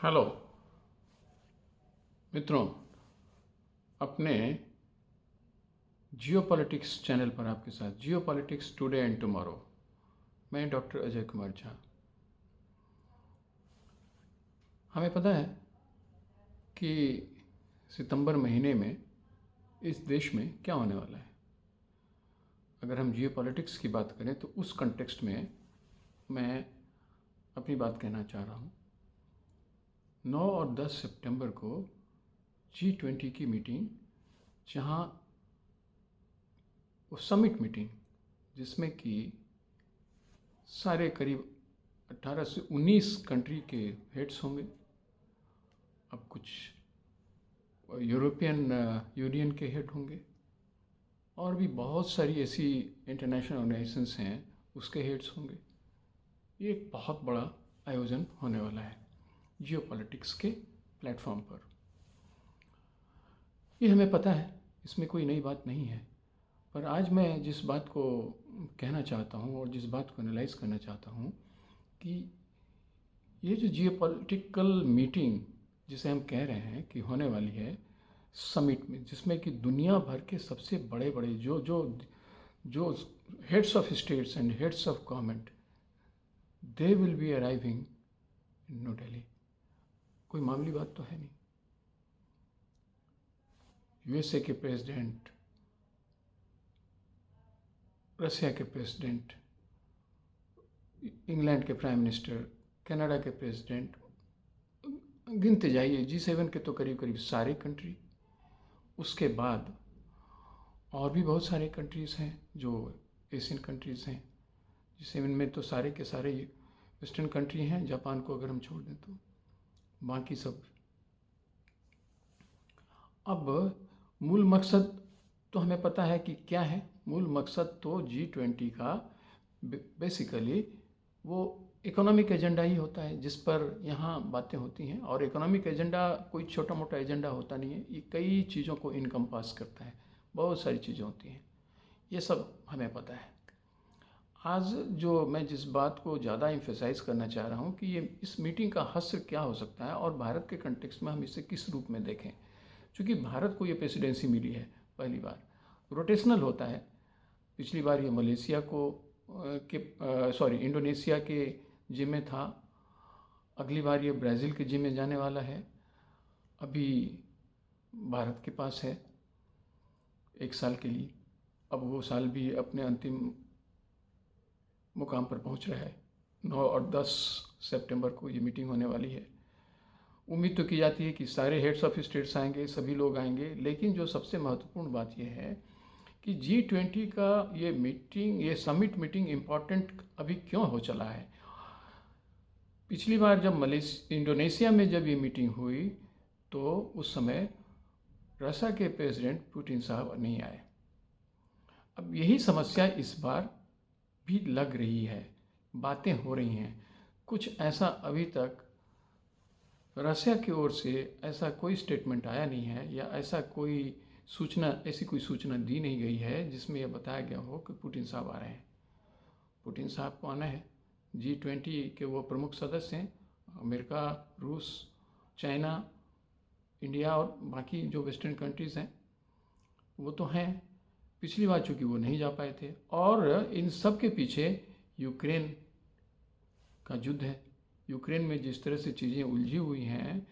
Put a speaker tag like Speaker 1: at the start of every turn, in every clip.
Speaker 1: Hello मित्रों, अपने जियो politics channel पर आपके साथ जियो पॉलिटिक्स टुडे एंड टुमारो। मैं डॉक्टर अजय कुमार झा। हमें पता है कि सितंबर महीने में इस देश में क्या होने वाला है। अगर हम जियो पॉलिटिक्स की बात करें तो उस कंटेक्स्ट में मैं अपनी बात कहना चाह रहा हूँ। 9 और 10 सितंबर को G20 की मीटिंग, जहाँ वो समिट मीटिंग जिसमें कि सारे करीब 18 से 19 कंट्री के हेड्स होंगे। अब कुछ यूरोपियन यूनियन के हेड होंगे और भी बहुत सारी ऐसी इंटरनेशनल ऑर्गेनाइजेशंस हैं, उसके हेड्स होंगे। ये एक बहुत बड़ा आयोजन होने वाला है जियो पॉलिटिक्स के प्लेटफॉर्म पर। ये हमें पता है, इसमें कोई नई बात नहीं है। पर आज मैं जिस बात को कहना चाहता हूँ और जिस बात को एनालाइज करना चाहता हूँ कि ये जो जियो पॉलिटिकल मीटिंग जिसे हम कह रहे हैं कि होने वाली है समिट में, जिसमें कि दुनिया भर के सबसे बड़े बड़े जो जो जो heads of states and heads of government, they will be arriving in new Delhi. कोई मामूली बात तो है नहीं। यूएसए के प्रेसिडेंट, रशिया के प्रेसिडेंट, इंग्लैंड के प्राइम मिनिस्टर, कनाडा के प्रेसिडेंट, गिनते जाइए G7 के तो करीब करीब सारे कंट्री। उसके बाद और भी बहुत सारे कंट्रीज़ हैं जो एशियन कंट्रीज़ हैं। G7 में तो सारे के सारे वेस्टर्न कंट्री हैं, जापान को अगर हम छोड़ दें तो बाकी सब। अब मूल मकसद तो हमें पता है कि क्या है। मूल मकसद तो G20 का बेसिकली वो इकोनॉमिक एजेंडा ही होता है, जिस पर यहाँ बातें होती हैं। और इकोनॉमिक एजेंडा कोई छोटा मोटा एजेंडा होता नहीं है, ये कई चीज़ों को इनकम्पास करता है, बहुत सारी चीज़ें होती हैं, ये सब हमें पता है। आज जो मैं जिस बात को ज़्यादा एम्फेसाइज करना चाह रहा हूँ कि ये इस मीटिंग का हश्र क्या हो सकता है और भारत के कंटेक्स्ट में हम इसे किस रूप में देखें। क्योंकि भारत को ये प्रेसिडेंसी मिली है पहली बार, रोटेशनल होता है। पिछली बार ये मलेशिया को इंडोनेशिया के जिम्मे था, अगली बार ये ब्राज़ील के जिम्मे जाने वाला है, अभी भारत के पास है 1 साल के लिए। अब वो साल भी अपने अंतिम मुकाम पर पहुंच रहा है। 9 और 10 सितंबर को ये मीटिंग होने वाली है। उम्मीद तो की जाती है कि सारे हेड्स ऑफ स्टेट्स आएंगे, सभी लोग आएंगे। लेकिन जो सबसे महत्वपूर्ण बात यह है कि G20 का ये मीटिंग, ये समिट मीटिंग इम्पॉर्टेंट अभी क्यों हो चला है। पिछली बार जब इंडोनेशिया में जब ये मीटिंग हुई तो उस समय रशिया के प्रेसिडेंट पुतिन साहब नहीं आए। अब यही समस्या इस बार भी लग रही है, बातें हो रही हैं। कुछ ऐसा अभी तक रशिया की ओर से ऐसा कोई स्टेटमेंट आया नहीं है, या ऐसा कोई सूचना दी नहीं गई है जिसमें यह बताया गया हो कि पुतिन साहब आ रहे हैं। पुतिन साहब को आना है। G20 के वो प्रमुख सदस्य हैं, अमेरिका, रूस, चाइना, इंडिया और बाकी जो वेस्टर्न कंट्रीज़ हैं वो तो हैं। पिछली बार चूँकि वो नहीं जा पाए थे। और इन सब के पीछे यूक्रेन का युद्ध है। यूक्रेन में जिस तरह से चीज़ें उलझी हुई हैं,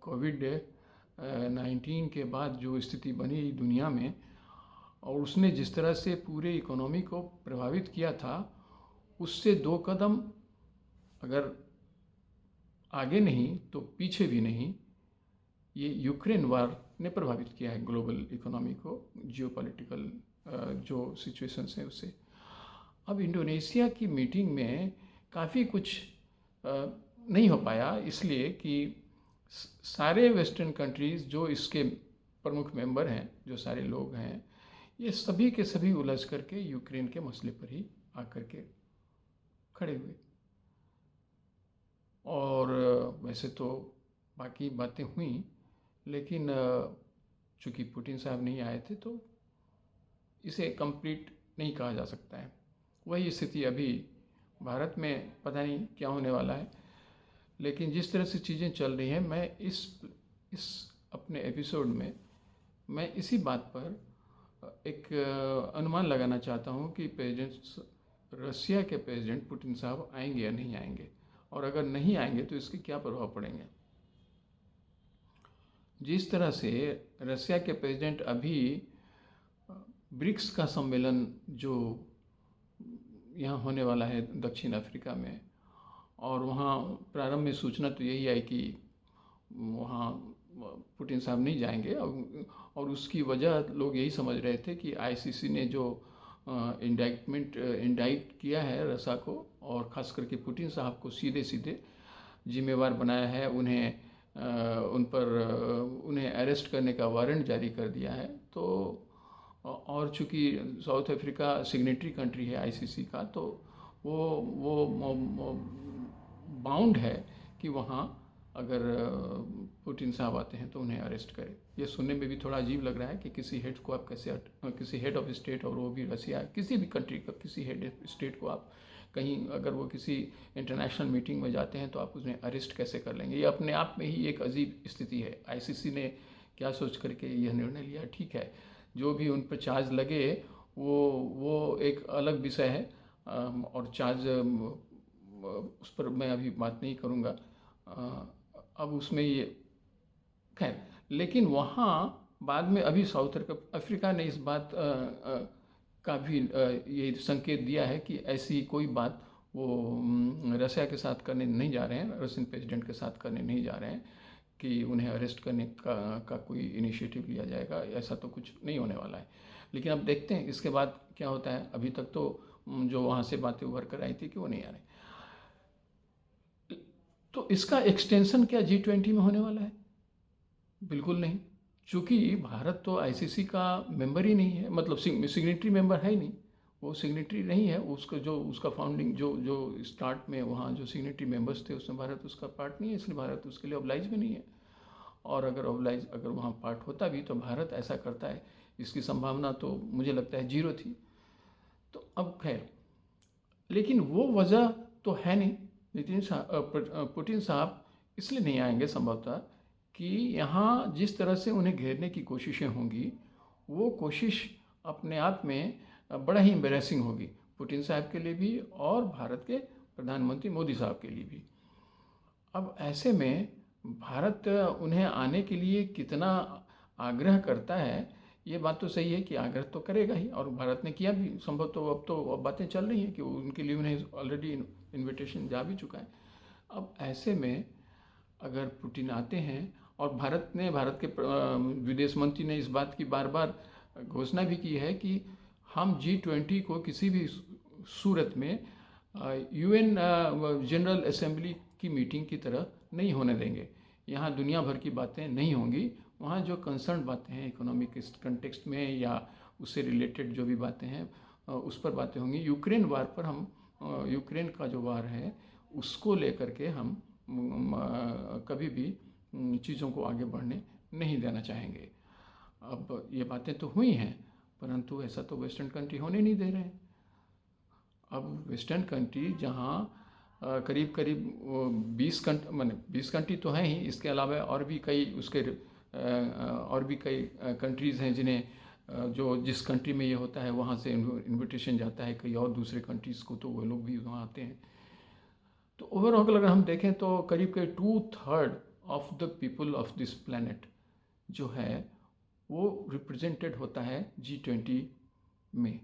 Speaker 1: कोविड-19 के बाद जो स्थिति बनी दुनिया में, और उसने जिस तरह से पूरे इकोनॉमी को प्रभावित किया था, उससे 2 कदम अगर आगे नहीं तो पीछे भी नहीं, ये यूक्रेन वार ने प्रभावित किया है ग्लोबल इकोनॉमी को, जियोपॉलिटिकल जो सिचुएशंस हैं उससे। अब इंडोनेशिया की मीटिंग में काफ़ी कुछ नहीं हो पाया, इसलिए कि सारे वेस्टर्न कंट्रीज़ जो इसके प्रमुख मेंबर हैं, जो सारे लोग हैं, ये सभी के सभी उलझ करके यूक्रेन के मसले पर ही आकर के खड़े हुए। और वैसे तो बाकी बातें हुई, लेकिन चूँकि पुतिन साहब नहीं आए थे तो इसे कंप्लीट नहीं कहा जा सकता है। वही स्थिति अभी भारत में पता नहीं क्या होने वाला है। लेकिन जिस तरह से चीज़ें चल रही हैं, मैं इस अपने एपिसोड में मैं इसी बात पर एक अनुमान लगाना चाहता हूँ कि रसिया के प्रेसिडेंट पुतिन साहब आएंगे या नहीं आएंगे, और अगर नहीं आएंगे तो इसके क्या प्रभाव पड़ेंगे। जिस तरह से रसिया के प्रेसिडेंट अभी ब्रिक्स का सम्मेलन जो यहाँ होने वाला है दक्षिण अफ्रीका में, और वहाँ प्रारंभ में सूचना तो यही आई कि वहाँ पुतिन साहब नहीं जाएंगे, और उसकी वजह लोग यही समझ रहे थे कि आईसीसी ने जो इंडाइट किया है रसा को, और ख़ास करके पुतिन साहब को सीधे सीधे जिम्मेवार बनाया है, उन्हें अरेस्ट करने का वारंट जारी कर दिया है। तो और चूँकि साउथ अफ्रीका सिग्नेटरी कंट्री है आईसीसी का, तो वो बाउंड है कि वहाँ अगर पुतिन साहब आते हैं तो उन्हें अरेस्ट करे। ये सुनने में भी थोड़ा अजीब लग रहा है कि किसी हेड को आप कैसे, किसी हेड ऑफ स्टेट, और वो भी रसिया, किसी भी कंट्री का किसी हेड स्टेट को आप कहीं, अगर वो किसी इंटरनेशनल मीटिंग में जाते हैं तो आप उन्हें अरेस्ट कैसे कर लेंगे। ये अपने आप में ही एक अजीब स्थिति है। आईसीसी ने क्या सोच करके यह निर्णय लिया, ठीक है, जो भी उन पर चार्ज लगे वो एक अलग विषय है, और चार्ज उस पर मैं अभी बात नहीं करूँगा। अब उसमें ये खैर, लेकिन वहाँ बाद में अभी साउथ अफ्रीका ने इस बात का भी ये संकेत दिया है कि ऐसी कोई बात वो रसिया के साथ करने नहीं जा रहे हैं, रशियन प्रेसिडेंट के साथ करने नहीं जा रहे हैं कि उन्हें अरेस्ट करने का कोई इनिशिएटिव लिया जाएगा। ऐसा तो कुछ नहीं होने वाला है, लेकिन अब देखते हैं इसके बाद क्या होता है। अभी तक तो जो वहाँ से बातें उभर कर आई थी कि वो नहीं आ रहे। तो इसका एक्सटेंशन क्या G20 में होने वाला है? बिल्कुल नहीं, चूँकि भारत तो आईसीसी का मेंबर ही नहीं है, मतलब सिग्नेटरी मेंबर है ही नहीं। वो सिग्नेटरी नहीं है, उसका फाउंडिंग जो स्टार्ट में वहाँ जो सिग्नेटरी मेंबर्स थे उसमें भारत उसका पार्ट नहीं है, इसलिए भारत उसके लिए ऑब्लाइज भी नहीं है। और अगर वहाँ पार्ट होता भी तो भारत ऐसा करता है, इसकी संभावना तो मुझे लगता है 0 थी। तो अब खैर, लेकिन वो वजह तो है नहीं। पुतिन साहब इसलिए नहीं आएंगे संभवतः कि यहाँ जिस तरह से उन्हें घेरने की कोशिशें होंगी, वो कोशिश अपने आप में बड़ा ही एम्बैरेसिंग होगी, पुतिन साहब के लिए भी और भारत के प्रधानमंत्री मोदी साहब के लिए भी। अब ऐसे में भारत उन्हें आने के लिए कितना आग्रह करता है, ये बात तो सही है कि आग्रह तो करेगा ही, और भारत ने किया भी संभव। तो अब बातें चल रही हैं कि उनके लिए उन्हें ऑलरेडी इनविटेशन जा भी चुका है। अब ऐसे में अगर पुतिन आते हैं, और भारत के विदेश मंत्री ने इस बात की बार बार घोषणा भी की है कि हम G20 को किसी भी सूरत में UN जनरल असेंबली की मीटिंग की तरह नहीं होने देंगे। यहाँ दुनिया भर की बातें नहीं होंगी, वहाँ जो कंसर्न बातें हैं इकोनॉमिक कंटेक्स्ट में या उससे रिलेटेड जो भी बातें हैं उस पर बातें होंगी। यूक्रेन वार पर हम यूक्रेन का जो वार है उसको लेकर के हम कभी भी चीज़ों को आगे बढ़ने नहीं देना चाहेंगे। अब ये बातें तो हुई हैं, परंतु ऐसा तो वेस्टर्न कंट्री होने नहीं दे रहे हैं। अब वेस्टर्न कंट्री जहाँ करीब 20 कंट्री तो हैं ही, इसके अलावा और भी कई कंट्रीज़ हैं जिन्हें जिस कंट्री में ये होता है वहाँ से इन्विटेशन जाता है कई और दूसरे कंट्रीज़ को, तो वो लोग भी वहाँ आते हैं। तो ओवरऑल अगर हम देखें तो करीब 2/3 of the people of this planet जो है वो रिप्रेजेंटेड होता है G20 में,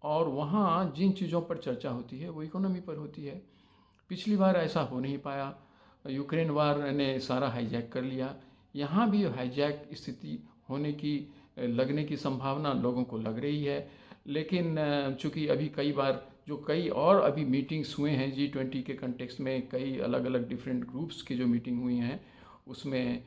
Speaker 1: और वहाँ जिन चीज़ों पर चर्चा होती है वो इकोनॉमी पर होती है। पिछली बार ऐसा हो नहीं पाया, यूक्रेन वार ने सारा हाईजैक कर लिया। यहाँ भी हाईजैक स्थिति होने की लगने की संभावना लोगों को लग रही है, लेकिन चूँकि अभी कई और अभी मीटिंग्स हुए हैं G20 के कंटेक्स्ट में, कई अलग अलग डिफरेंट ग्रुप्स की जो मीटिंग हुई हैं उसमें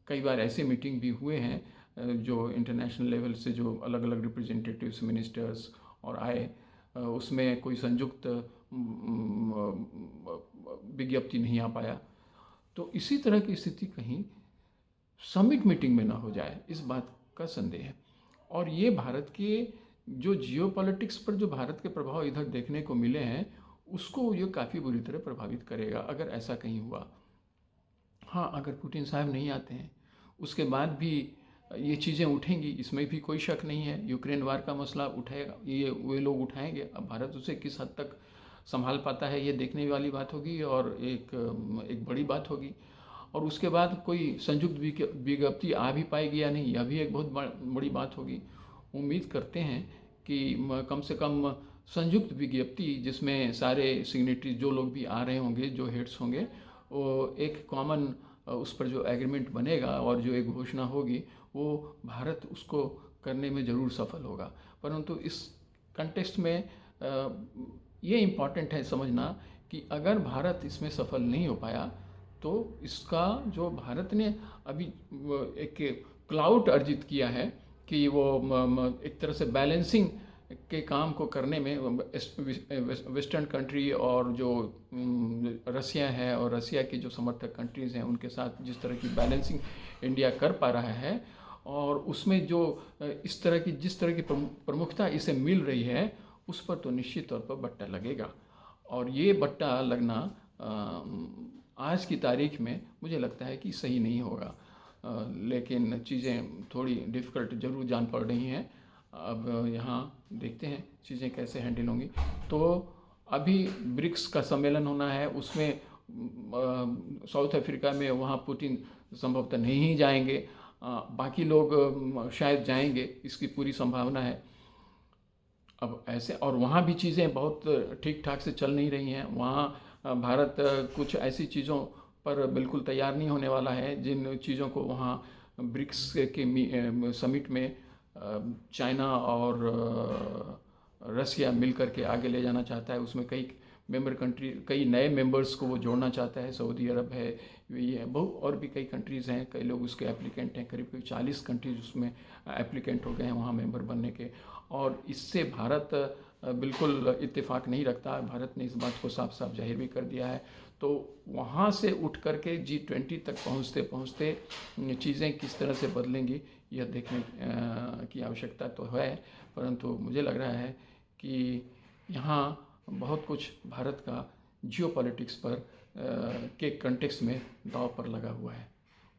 Speaker 1: कई बार ऐसे मीटिंग भी हुए हैं जो इंटरनेशनल लेवल से जो अलग अलग रिप्रेजेंटेटिव्स मिनिस्टर्स और आए, उसमें कोई संयुक्त विज्ञप्ति नहीं आ पाया। तो इसी तरह की स्थिति कहीं समिट मीटिंग में ना हो जाए, इस बात का संदेह है। और ये भारत के जो जियोपॉलिटिक्स पर जो भारत के प्रभाव इधर देखने को मिले हैं उसको ये काफ़ी बुरी तरह प्रभावित करेगा अगर ऐसा कहीं हुआ। हाँ, अगर पुतिन साहब नहीं आते हैं, उसके बाद भी ये चीज़ें उठेंगी, इसमें भी कोई शक नहीं है। यूक्रेन वार का मसला उठाएगा, ये वे लोग उठाएंगे। अब भारत उसे किस हद तक संभाल पाता है, ये देखने वाली बात होगी और एक बड़ी बात होगी। और उसके बाद कोई संयुक्त विज्ञप्ति आ भी पाएगी या नहीं, यह भी एक बहुत बड़ी बात होगी। उम्मीद करते हैं कि कम से कम संयुक्त विज्ञप्ति, जिसमें सारे सिग्नेटरी जो लोग भी आ रहे होंगे, जो हेड्स होंगे, वो एक कॉमन उस पर जो एग्रीमेंट बनेगा और जो एक घोषणा होगी, वो भारत उसको करने में ज़रूर सफल होगा। परंतु इस कंटेक्स्ट में ये इम्पॉर्टेंट है समझना कि अगर भारत इसमें सफल नहीं हो पाया तो इसका जो भारत ने अभी एक क्लाउड अर्जित किया है कि वो एक तरह से बैलेंसिंग के काम को करने में वेस्टर्न कंट्री और जो रसिया है और रसिया की जो समर्थक कंट्रीज़ हैं उनके साथ जिस तरह की बैलेंसिंग इंडिया कर पा रहा है, और उसमें जो इस तरह की जिस तरह की प्रमुखता इसे मिल रही है, उस पर तो निश्चित तौर पर बट्टा लगेगा। और ये बट्टा लगना आज की तारीख में मुझे लगता है कि सही नहीं होगा। लेकिन चीज़ें थोड़ी डिफ़िकल्ट ज़रूर जान पड़ रही हैं। अब यहाँ देखते हैं चीज़ें कैसे हैंडल होंगी। तो अभी ब्रिक्स का सम्मेलन होना है, उसमें साउथ अफ्रीका में, वहाँ पुतिन संभवतः नहीं ही जाएंगे, बाकी लोग शायद जाएंगे, इसकी पूरी संभावना है। अब ऐसे, और वहाँ भी चीज़ें बहुत ठीक ठाक से चल नहीं रही हैं। वहाँ भारत कुछ ऐसी चीज़ों पर बिल्कुल तैयार नहीं होने वाला है जिन चीज़ों को वहाँ ब्रिक्स के समिट में चाइना और रसिया मिल करके आगे ले जाना चाहता है। उसमें कई मेंबर कंट्री, कई नए मेंबर्स को वो जोड़ना चाहता है। सऊदी अरब है, ये है, बहुत और भी कई कंट्रीज़ हैं, कई लोग उसके एप्लीकेंट हैं। करीब करीब 40 कंट्रीज उसमें एप्लीकेंट हो गए हैं वहाँ मेंबर बनने के। और इससे भारत बिल्कुल इत्तेफाक नहीं रखता। भारत ने इस बात को साफ साफ जाहिर भी कर दिया है। तो वहाँ से उठ करके G20 तक पहुँचते पहुँचते चीज़ें किस तरह से बदलेंगी, यह देखने की आवश्यकता तो है। परंतु मुझे लग रहा है कि यहाँ बहुत कुछ भारत का जियोपॉलिटिक्स पर के कंटेक्स्ट में दांव पर लगा हुआ है।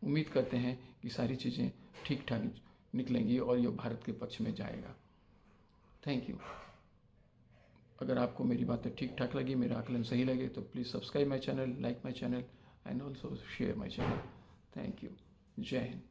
Speaker 1: उम्मीद करते हैं कि सारी चीज़ें ठीक ठाक निकलेंगी और ये भारत के पक्ष में जाएगा। Thank you. अगर आपको मेरी बातें ठीक ठाक लगी, मेरा आकलन सही लगे, तो please subscribe my channel, like my channel and also share my channel. Thank you. जय हिंद।